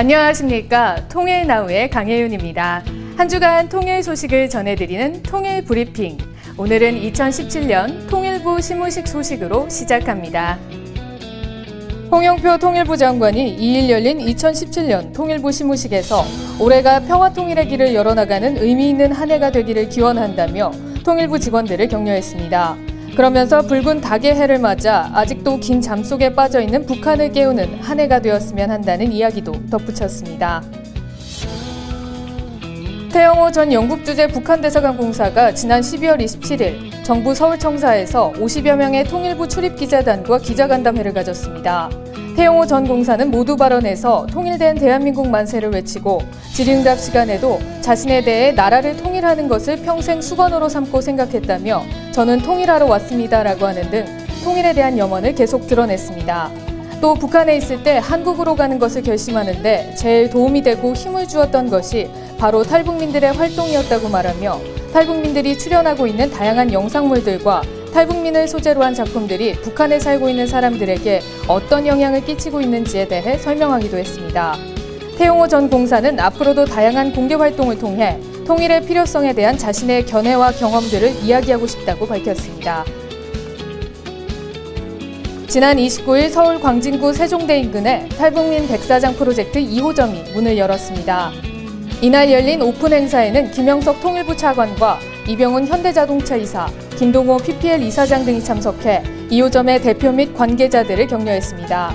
안녕하십니까. 통일나우의 강혜윤입니다. 한 주간 통일 소식을 전해드리는 통일 브리핑. 오늘은 2017년 통일부 시무식 소식으로 시작합니다. 홍영표 통일부 장관이 2일 열린 2017년 통일부 시무식에서 올해가 평화통일의 길을 열어나가는 의미 있는 한 해가 되기를 기원한다며 통일부 직원들을 격려했습니다. 그러면서 붉은 닭의 해를 맞아 아직도 긴 잠 속에 빠져있는 북한을 깨우는 한 해가 되었으면 한다는 이야기도 덧붙였습니다. 태영호 전 영국 주재 북한 대사관 공사가 지난 12월 27일 정부 서울청사에서 50여 명의 통일부 출입기자단과 기자간담회를 가졌습니다. 태영호 전 공사는 모두 발언에서 통일된 대한민국 만세를 외치고 질의응답 시간에도 자신에 대해 나라를 통일하는 것을 평생 수건으로 삼고 생각했다며 저는 통일하러 왔습니다라고 하는 등 통일에 대한 염원을 계속 드러냈습니다. 또 북한에 있을 때 한국으로 가는 것을 결심하는데 제일 도움이 되고 힘을 주었던 것이 바로 탈북민들의 활동이었다고 말하며 탈북민들이 출연하고 있는 다양한 영상물들과 탈북민을 소재로 한 작품들이 북한에 살고 있는 사람들에게 어떤 영향을 끼치고 있는지에 대해 설명하기도 했습니다. 태영호 전 공사는 앞으로도 다양한 공개 활동을 통해 통일의 필요성에 대한 자신의 견해와 경험들을 이야기하고 싶다고 밝혔습니다. 지난 29일 서울 광진구 세종대 인근에 탈북민 백사장 프로젝트 2호점이 문을 열었습니다. 이날 열린 오픈 행사에는 김영석 통일부 차관과 이병훈 현대자동차 이사, 김동호 PPL 이사장 등이 참석해 2호점의 대표 및 관계자들을 격려했습니다.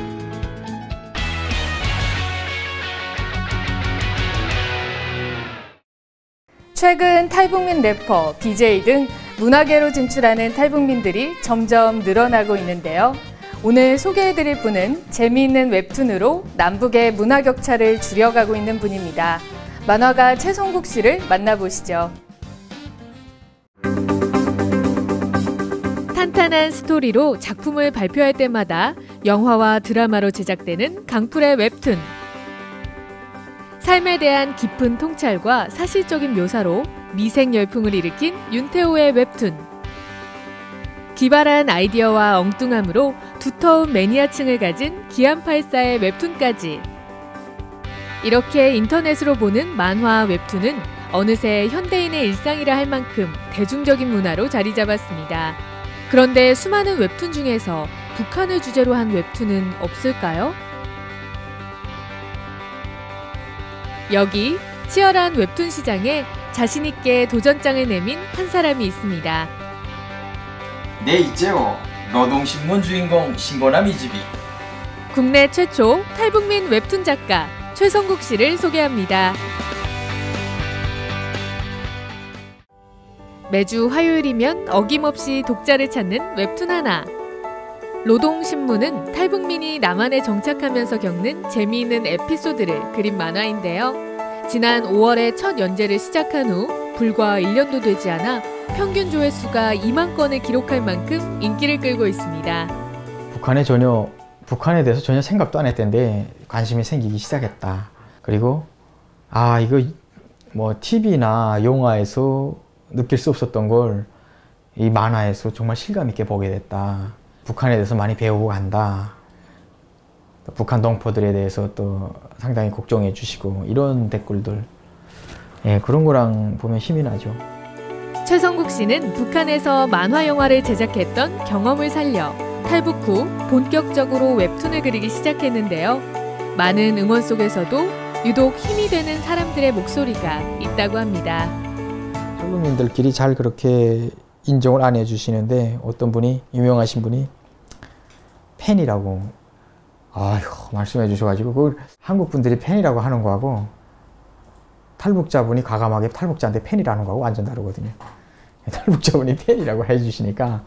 최근 탈북민 래퍼, BJ 등 문화계로 진출하는 탈북민들이 점점 늘어나고 있는데요. 오늘 소개해드릴 분은 재미있는 웹툰으로 남북의 문화 격차를 줄여가고 있는 분입니다. 만화가 최성국 씨를 만나보시죠. 탄탄한 스토리로 작품을 발표할 때마다 영화와 드라마로 제작되는 강풀의 웹툰. 삶에 대한 깊은 통찰과 사실적인 묘사로 미생 열풍을 일으킨 윤태호의 웹툰. 기발한 아이디어와 엉뚱함으로 두터운 매니아층을 가진 기안84의 웹툰까지. 이렇게 인터넷으로 보는 만화 웹툰은 어느새 현대인의 일상이라 할 만큼 대중적인 문화로 자리 잡았습니다. 그런데 수많은 웹툰 중에서 북한을 주제로 한 웹툰은 없을까요? 여기 치열한 웹툰 시장에 자신있게 도전장을 내민 한 사람이 있습니다. 네, 있제요. 노동신문 주인공 신고남 이집이. 국내 최초 탈북민 웹툰 작가 최성국 씨를 소개합니다. 매주 화요일이면 어김없이 독자를 찾는 웹툰 하나. 노동신문은 탈북민이 남한에 정착하면서 겪는 재미있는 에피소드를 그린 만화인데요. 지난 5월에 첫 연재를 시작한 후 불과 1년도 되지 않아 평균 조회수가 2만 건을 기록할 만큼 인기를 끌고 있습니다. 북한에 대해서 전혀 생각도 안 했던데 관심이 생기기 시작했다. 그리고 이거 뭐 TV나 영화에서 느낄 수 없었던 걸 이 만화에서 정말 실감 있게 보게 됐다. 북한에 대해서 많이 배우고 간다. 북한 동포들에 대해서 또 상당히 걱정해 주시고 이런 댓글들, 그런 거랑 보면 힘이 나죠. 최성국 씨는 북한에서 만화 영화를 제작했던 경험을 살려 탈북 후 본격적으로 웹툰을 그리기 시작했는데요. 많은 응원 속에서도 유독 힘이 되는 사람들의 목소리가 있다고 합니다. 탈북민들끼리 잘 그렇게 인정을 안 해주시는데 어떤 분이, 유명하신 분이 팬이라고 말씀해 주셔가지고 그걸 한국 분들이 팬이라고 하는 거하고 탈북자분이 과감하게 탈북자한테 팬이라는 거하고 완전 다르거든요. 탈북자분이 팬이라고 해주시니까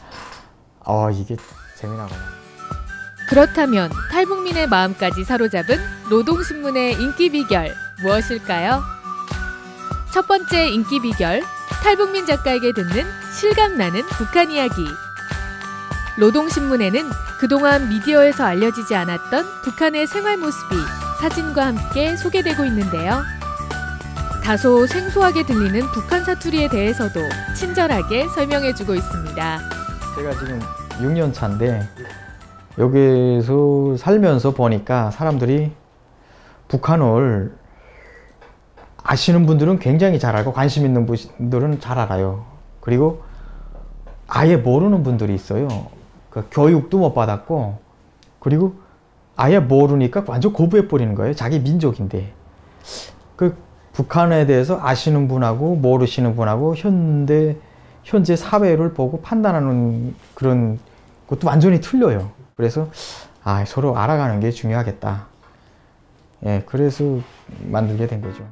이게 재미나구나. 그렇다면 탈북민의 마음까지 사로잡은 노동신문의 인기 비결 무엇일까요? 첫 번째 인기 비결, 탈북민 작가에게 듣는 실감나는 북한 이야기. 노동신문에는 그동안 미디어에서 알려지지 않았던 북한의 생활 모습이 사진과 함께 소개되고 있는데요. 다소 생소하게 들리는 북한 사투리에 대해서도 친절하게 설명해주고 있습니다. 제가 지금 6년 차인데 여기서 살면서 보니까 사람들이 북한을 아시는 분들은 굉장히 잘 알고 관심 있는 분들은 잘 알아요. 그리고 아예 모르는 분들이 있어요. 그 교육도 못 받았고, 그리고 아예 모르니까 완전 거부해버리는 거예요. 자기 민족인데. 그 북한에 대해서 아시는 분하고 모르시는 분하고 현재 사회를 보고 판단하는 그런 것도 완전히 틀려요. 그래서 서로 알아가는 게 중요하겠다. 예, 그래서 만들게 된 거죠.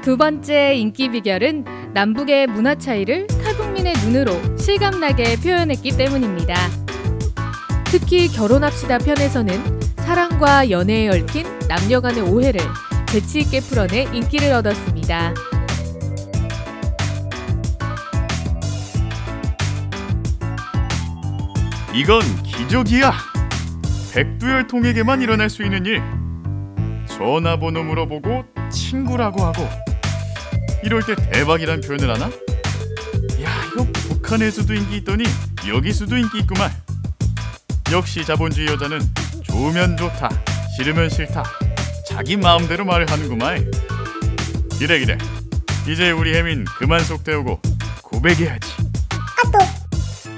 두 번째 인기 비결은 남북의 문화 차이를 탈북민의 눈으로 실감나게 표현했기 때문입니다. 특히 결혼합시다 편에서는 사랑과 연애에 얽힌 남녀 간의 오해를 재치 있게 풀어내 인기를 얻었습니다. 이건 기적이야! 백두혈통에게만 일어날 수 있는 일. 전화번호 물어보고 친구라고 하고, 이럴 때 대박이란 표현을 하나? 야, 이거 북한에서도 인기 있더니 여기서도 인기 있구만. 역시 자본주의 여자는 좋으면 좋다, 싫으면 싫다, 자기 마음대로 말을 하는구만. 그래. 이제 우리 혜민 그만 속 태우고 고백해야지.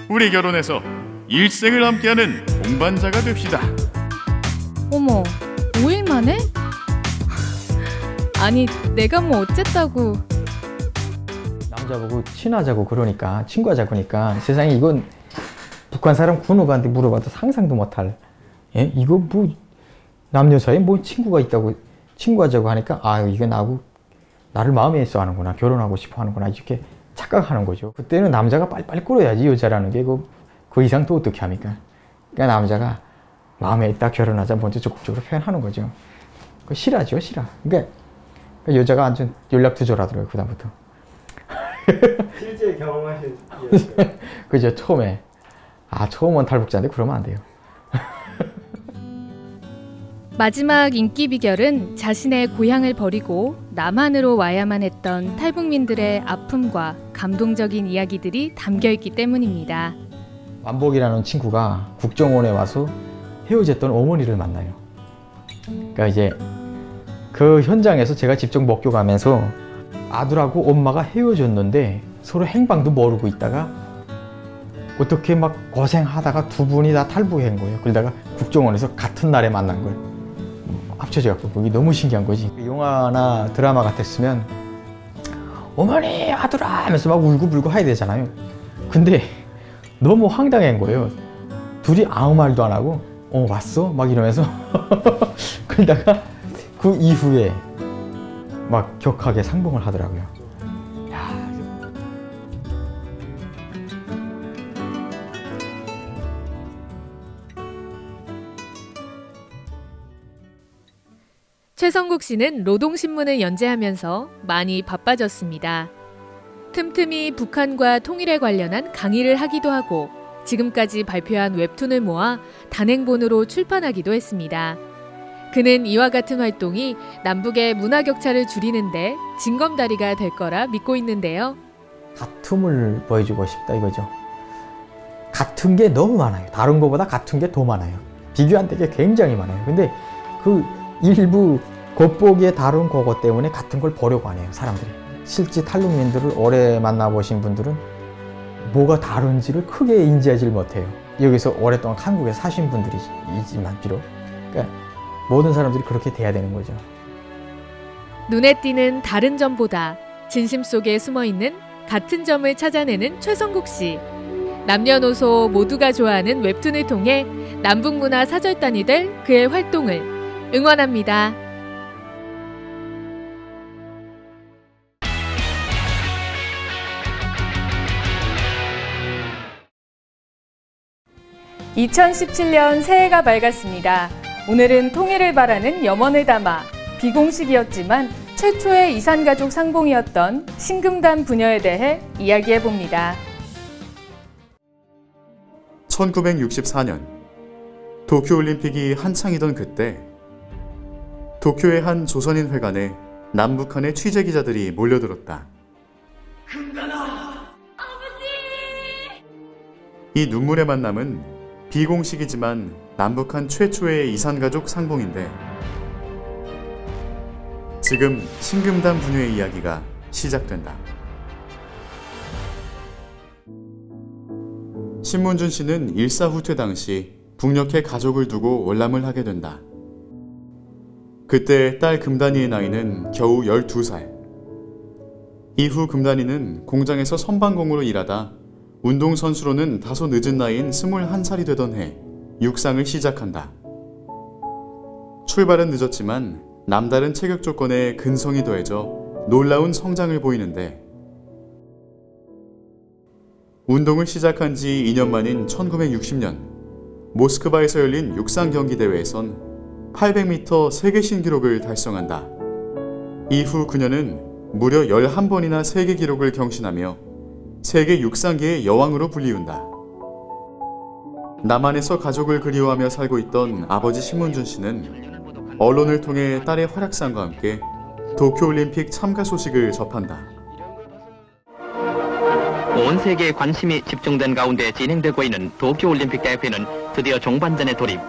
우리 결혼해서 일생을 함께하는 동반자가 됩시다. 어머, 5일 만에? 아니, 내가 뭐 어쨌다고. 남자보고 친하자고 그러니까, 친구하자고 하니까 세상에 이건 북한 사람 군호가한테 물어봐도 상상도 못할. 예? 이거 뭐 남녀 사이에 뭐 친구가 있다고 친구하자고 하니까 이게 나를 마음에 있어 하는구나, 결혼하고 싶어 하는구나, 이렇게 착각하는 거죠. 그때는 남자가 빨리빨리 끌어야지. 여자라는 게 그 이상 또 어떻게 합니까? 그러니까 남자가 마음에 있다, 결혼하자 먼저 적극적으로 표현하는 거죠. 그 싫어하죠, 싫어. 그러니까 여자가 완전 연락 두절하더라고요, 그다음부터. 실제 경험하신 그죠, 처음에. 처음은 탈북자인데 그러면 안 돼요. 마지막 인기 비결은 자신의 고향을 버리고 남한으로 와야만 했던 탈북민들의 아픔과 감동적인 이야기들이 담겨 있기 때문입니다. 완복이라는 친구가 국정원에 와서 헤어졌던 어머니를 만나요. 그러니까 이제 그 현장에서 제가 직접 목격하면서 아들하고 엄마가 헤어졌는데 서로 행방도 모르고 있다가 어떻게 막 고생하다가 두 분이 다 탈북한 거예요. 그러다가 국정원에서 같은 날에 만난 걸 합쳐져갖고 그게 너무 신기한 거지. 영화나 드라마 같았으면 어머니 아들아 하면서 막 울고불고 해야 되잖아요. 근데 너무 황당한 거예요. 둘이 아무 말도 안 하고 왔어? 막 이러면서 그러다가 그 이후에 막 격하게 상봉을 하더라고요. 최성국 씨는 노동신문을 연재하면서 많이 바빠졌습니다. 틈틈이 북한과 통일에 관련한 강의를 하기도 하고 지금까지 발표한 웹툰을 모아 단행본으로 출판하기도 했습니다. 그는 이와 같은 활동이 남북의 문화 격차를 줄이는데 징검다리가 될 거라 믿고 있는데요. 다툼을 보여주고 싶다 이거죠. 같은 게 너무 많아요. 다른 것보다 같은 게 더 많아요. 비교 안 되게 굉장히 많아요. 근데 그 일부 겉보기에 다른 그것 때문에 같은 걸 보려고 하네요, 사람들이. 실제 탈북민들을 오래 만나보신 분들은 뭐가 다른지를 크게 인지하지 못해요. 여기서 오랫동안 한국에 사신 분들이지만 비록. 그러니까 모든 사람들이 그렇게 돼야 되는 거죠. 눈에 띄는 다른 점보다 진심 속에 숨어있는 같은 점을 찾아내는 최성국 씨. 남녀노소 모두가 좋아하는 웹툰을 통해 남북문화 사절단이 될 그의 활동을 응원합니다. (2017년) 새해가 밝았습니다. 오늘은 통일을 바라는 염원을 담아 비공식이었지만 최초의 이산가족 상봉이었던 신금단 부녀에 대해 이야기해봅니다. 1964년 도쿄올림픽이 한창이던 그때 도쿄의 한 조선인 회관에 남북한의 취재기자들이 몰려들었다. 금단아! 아버지! 이 눈물의 만남은 비공식이지만 남북한 최초의 이산가족 상봉인데 지금 신금단 부녀의 이야기가 시작된다. 신문준 씨는 일사후퇴 당시 북녘에 가족을 두고 월남을 하게 된다. 그때 딸 금단이의 나이는 겨우 12살. 이후 금단이는 공장에서 선방공으로 일하다 운동선수로는 다소 늦은 나이인 21살이 되던 해 육상을 시작한다. 출발은 늦었지만 남다른 체격 조건에 근성이 더해져 놀라운 성장을 보이는데, 운동을 시작한 지 2년 만인 1960년 모스크바에서 열린 육상 경기 대회에선 800m 세계 신기록을 달성한다. 이후 그녀는 무려 11번이나 세계 기록을 경신하며 세계 육상계의 여왕으로 불리운다. 남한에서 가족을 그리워하며 살고 있던 아버지 신문준 씨는 언론을 통해 딸의 활약상과 함께 도쿄올림픽 참가 소식을 접한다. 온 세계에 관심이 집중된 가운데 진행되고 있는 도쿄올림픽 대회는 드디어 종반전에 돌입.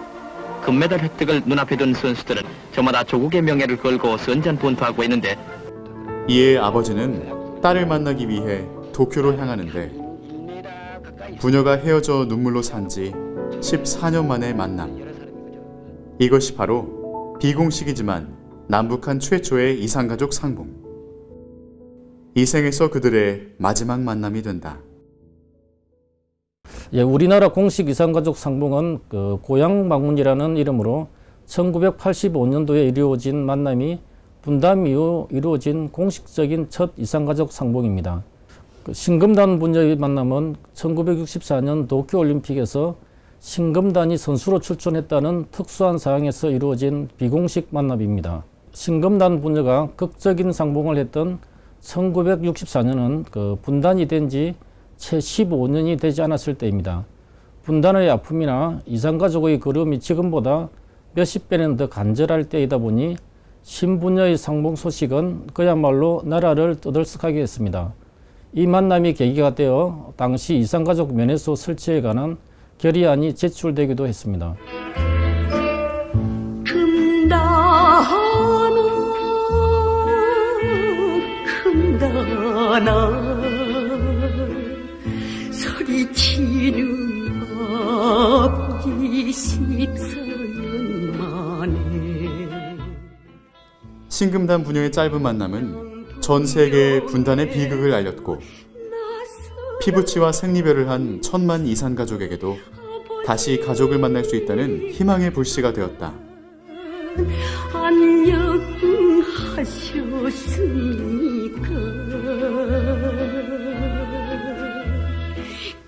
금메달 획득을 눈앞에 둔 선수들은 저마다 조국의 명예를 걸고 선전분투하고 있는데, 이에 아버지는 딸을 만나기 위해 도쿄로 향하는데, 부녀가 헤어져 눈물로 산 지 14년 만의 만남. 이것이 바로 비공식이지만 남북한 최초의 이산가족 상봉. 이 생에서 그들의 마지막 만남이 된다. 예, 우리나라 공식 이산가족 상봉은 고향 방문이라는 이름으로 1985년도에 이루어진 만남이 분담 이후 이루어진 공식적인 첫 이산가족 상봉입니다. 신금단 부녀의 만남은 1964년 도쿄올림픽에서 신금단이 선수로 출전했다는 특수한 사항에서 이루어진 비공식 만남입니다. 신금단 부녀가 극적인 상봉을 했던 1964년은 분단이 된 지 채 15년이 되지 않았을 때입니다. 분단의 아픔이나 이산가족의 그리움이 지금보다 몇십 배는 더 간절할 때이다 보니 신부녀의 상봉 소식은 그야말로 나라를 떠들썩하게 했습니다. 이 만남이 계기가 되어 당시 이산가족 면회소 설치에 관한 결의안이 제출되기도 했습니다. 금단아 소리치는 아버지 14년 만에. 신금단 부녀의 짧은 만남은 전 세계에 분단의 비극을 알렸고, 피부치와 생리별을 한 천만 이산 가족에게도 다시 가족을 만날 수 있다는 희망의 불씨가 되었다. 안녕하셨습니까?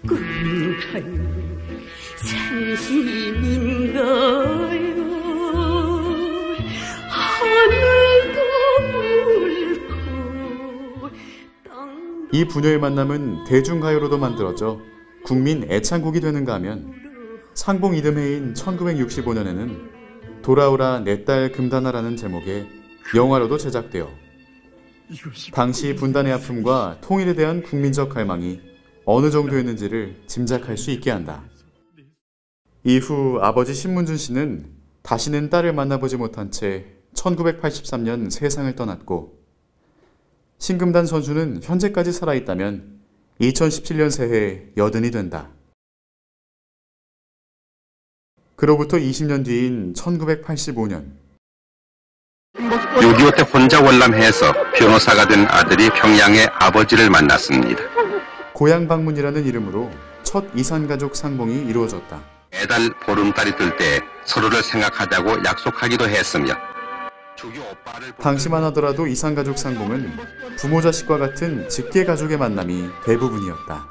꿈가요 생심인가요? 하늘도 붉고 이 부녀의 만남은 대중가요로도 만들어져 국민 애창곡이 되는가 하면 상봉 이듬해인 1965년에는 돌아오라 내 딸 금단아라는 제목의 영화로도 제작되어 당시 분단의 아픔과 통일에 대한 국민적 갈망이 어느 정도였는지를 짐작할 수 있게 한다. 이후 아버지 신문준 씨는 다시는 딸을 만나보지 못한 채 1983년 세상을 떠났고, 신금단 선수는 현재까지 살아있다면 2017년 새해 80이 된다. 그로부터 20년 뒤인 1985년 6.25 때 혼자 월남해서 변호사가 된 아들이 평양의 아버지를 만났습니다. 고향 방문이라는 이름으로 첫 이산가족 상봉이 이루어졌다. 매달 보름달이 뜰 때 서로를 생각하자고 약속하기도 했으며, 당시만 하더라도 이산가족 상봉은 부모 자식과 같은 직계가족의 만남이 대부분이었다.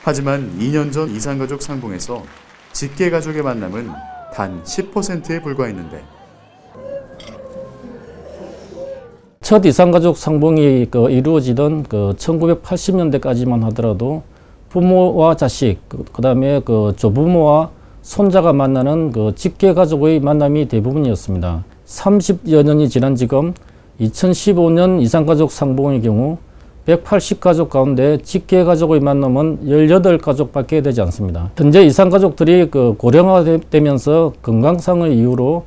하지만 2년 전 이산가족 상봉에서 직계가족의 만남은 단 10%에 불과했는데, 첫 이산가족 상봉이 이루어지던 1980년대까지만 하더라도 부모와 자식, 그다음에 조부모와 손자가 만나는 직계가족의 만남이 대부분이었습니다. 30여 년이 지난 지금 2015년 이산가족 상봉의 경우 180가족 가운데 직계가족의 만남은 18가족밖에 되지 않습니다. 현재 이산가족들이 고령화되면서 건강상의 이유로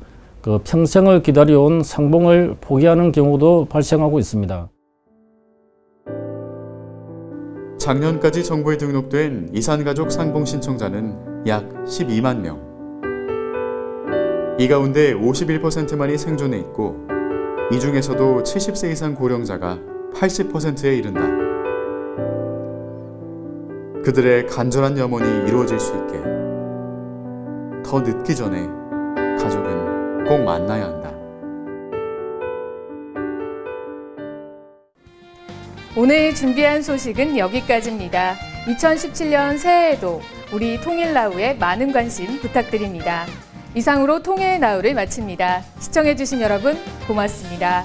평생을 기다려온 상봉을 포기하는 경우도 발생하고 있습니다. 작년까지 정부에 등록된 이산가족 상봉 신청자는 약 12만 명. 이 가운데 51%만이 생존해 있고 이 중에서도 70세 이상 고령자가 80%에 이른다. 그들의 간절한 염원이 이루어질 수 있게 더 늦기 전에 가족은 꼭 만나야 한다. 오늘 준비한 소식은 여기까지입니다. 2017년 새해에도 우리 통일나우에 많은 관심 부탁드립니다. 이상으로 통일나우를 마칩니다. 시청해주신 여러분 고맙습니다.